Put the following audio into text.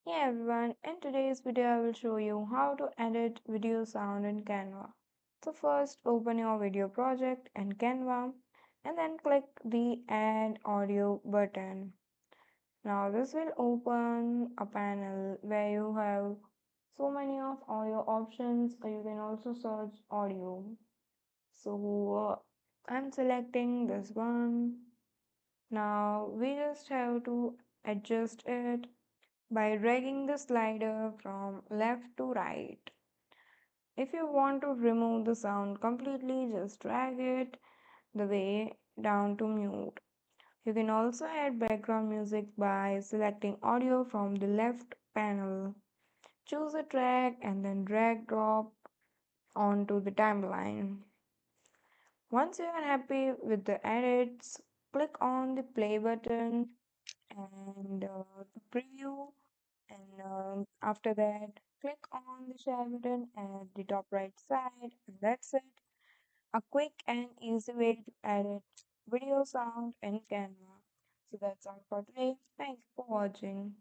Hey everyone, in today's video I will show you how to edit video sound in Canva. So first open your video project in Canva and then click the add audio button. Now this will open a panel where you have so many of audio options or you can also search audio. I'm selecting this one. Now we just have to adjust it by dragging the slider from left to right. If you want to remove the sound completely, just drag it the way down to mute. You can also add background music by selecting audio from the left panel. Choose a track and then drag drop onto the timeline. Once you are happy with the edits, click on the play button and to preview. And after that, click on the share button at the top right side, and that's it. A quick and easy way to edit video sound in Canva. So that's all for today. Thank you for watching.